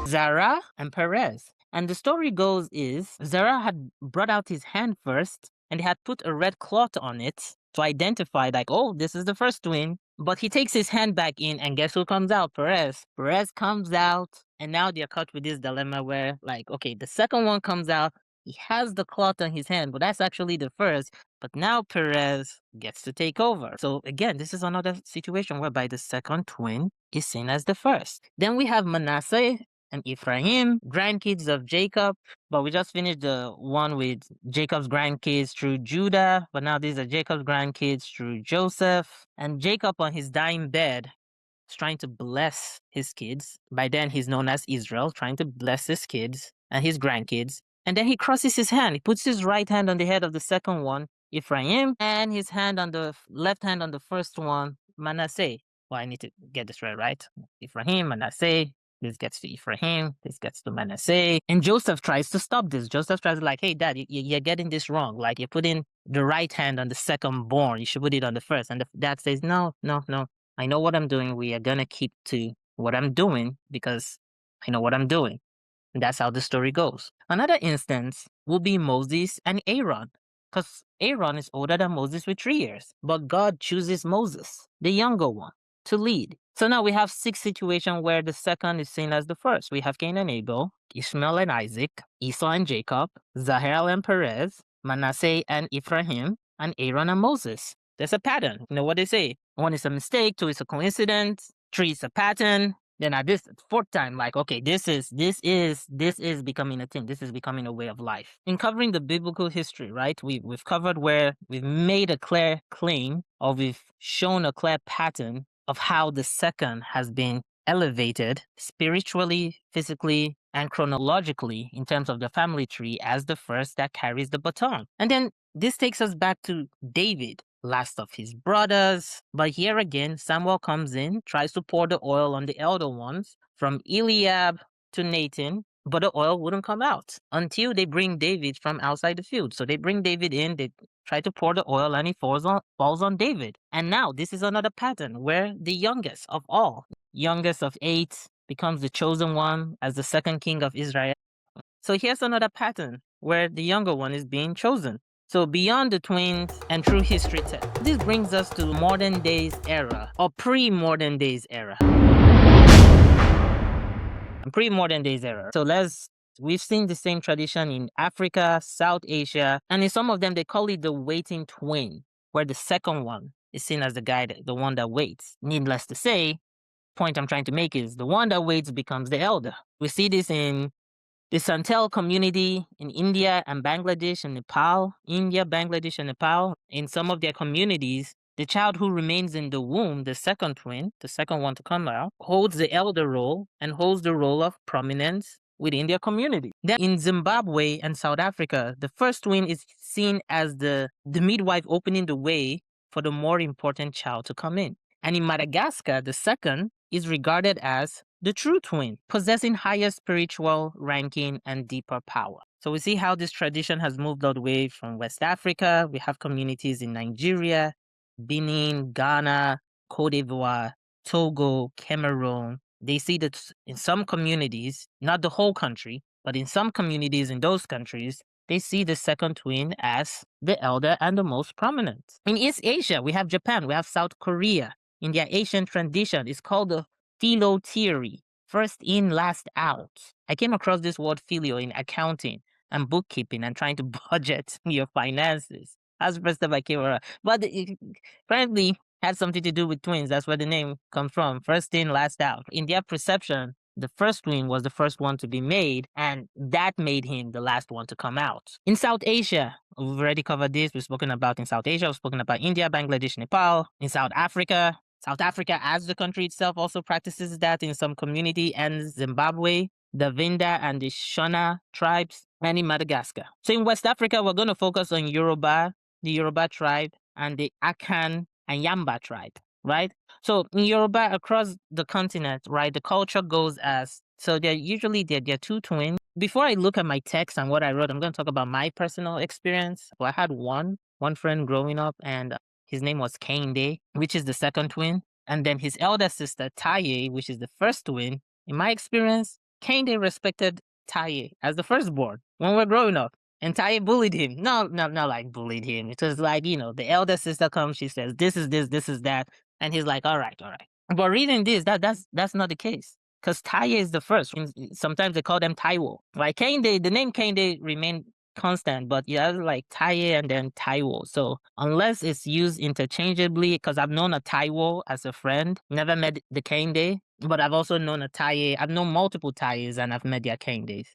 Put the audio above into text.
Zara and Perez. And the story goes is Zara had brought out his hand first and he had put a red cloth on it to identify like, oh, this is the first twin. But he takes his hand back in and guess who comes out? Perez. Perez comes out and now they're caught with this dilemma where like, okay, the second one comes out. He has the cloth on his hand, but that's actually the first. But now Perez gets to take over. So again, this is another situation whereby the second twin is seen as the first. Then we have Manasseh and Ephraim, grandkids of Jacob. But we just finished the one with Jacob's grandkids through Judah. But now these are Jacob's grandkids through Joseph. And Jacob on his dying bed is trying to bless his kids. By then he's known as Israel, trying to bless his kids and his grandkids. And then he crosses his hand. He puts his right hand on the head of the second one, Ephraim, and his hand on the left hand on the first one, Manasseh. Well, I need to get this right? Ephraim, Manasseh. This gets to Ephraim. This gets to Manasseh. And Joseph tries to stop this. Joseph tries to like, hey, Dad, you're getting this wrong. Like, you're putting the right hand on the second born. You should put it on the first. And the dad says, no. I know what I'm doing. We are going to keep to what I'm doing because I know what I'm doing. And that's how the story goes. Another instance will be Moses and Aaron. Because Aaron is older than Moses with 3 years. But God chooses Moses, the younger one, to lead. So now we have 6 situations where the second is seen as the first. We have Cain and Abel, Ishmael and Isaac, Esau and Jacob, Zahel and Perez, Manasseh and Ephraim, and Aaron and Moses. There's a pattern. You know what they say? 1 is a mistake, 2 is a coincidence, 3 is a pattern. Then at this 4th time, like, okay, this is becoming a thing. This is becoming a way of life. In covering the biblical history, right? We've covered where we've made a clear claim or we've shown a clear pattern of how the second has been elevated spiritually, physically, and chronologically in terms of the family tree as the first that carries the baton. And then this takes us back to David, last of his brothers. But here again, Samuel comes in, tries to pour the oil on the elder ones, from Eliab to Nathan, but the oil wouldn't come out until they bring David from outside the field. So they bring David in, they try to pour the oil, and he falls on David. And now this is another pattern where the youngest of all, youngest of 8, becomes the chosen one as the second king of Israel. So here's another pattern where the younger one is being chosen. So beyond the twins and through history text, this brings us to modern days era or pre-modern days era. Pre-modern days era. So we've seen the same tradition in Africa, South Asia, and in some of them they call it the waiting twin, where the second one is seen as the one that waits. Needless to say, point I'm trying to make is the one that waits becomes the elder. We see this in the Santal community in India and Bangladesh and Nepal. India, Bangladesh, and Nepal. In some of their communities, the child who remains in the womb, the second twin, the second one to come out, holds the elder role and holds the role of prominence within their community. Then in Zimbabwe and South Africa, the first twin is seen as the midwife opening the way for the more important child to come in. And in Madagascar, the second is regarded as the true twin, possessing higher spiritual ranking and deeper power. So we see how this tradition has moved all the way from West Africa. We have communities in Nigeria, Benin, Ghana, Cote d'Ivoire, Togo, Cameroon. They see that in some communities, not the whole country, but in some communities in those countries, they see the second twin as the elder and the most prominent. In East Asia, we have Japan, we have South Korea. In their Asian tradition, it's called the philo theory, first in, last out. I came across this word philo in accounting and bookkeeping and trying to budget your finances. That's the first time I came around. But it apparently had something to do with twins. That's where the name comes from. First in, last out. In their perception, the first twin was the first one to be made, and that made him the last one to come out. In South Asia, we've already covered this. We've spoken about in South Asia, we've spoken about India, Bangladesh, Nepal. In South Africa as the country itself also practices that in some community, and Zimbabwe, the Vinda and the Shona tribes, and in Madagascar. So in West Africa, we're going to focus on Yoruba, the Yoruba tribe, and the Akan and Yamba tribe, right? So in Yoruba, across the continent, right, the culture goes as, so they're usually 2 twins. Before I look at my text and what I wrote, I'm going to talk about my personal experience. Well, I had one friend growing up, and his name was Kehinde, which is the second twin. And then his elder sister, Taye, which is the first twin. In my experience, Kende respected Taye as the firstborn when we're growing up. And Taye bullied him. No, not like bullied him. It was like, the elder sister comes, she says, this is this, this is that. And he's like, all right, all right. But reading this, that's not the case. Because Taye is the first. Sometimes they call them Taiwo. Like Kende, the name Kende remained constant, but you have like Taye and then Taiwo. So unless it's used interchangeably, because I've known a Taiwo as a friend, never met the Kende, but I've also known a Taye. I've known multiple Tayes and I've met their Kendes.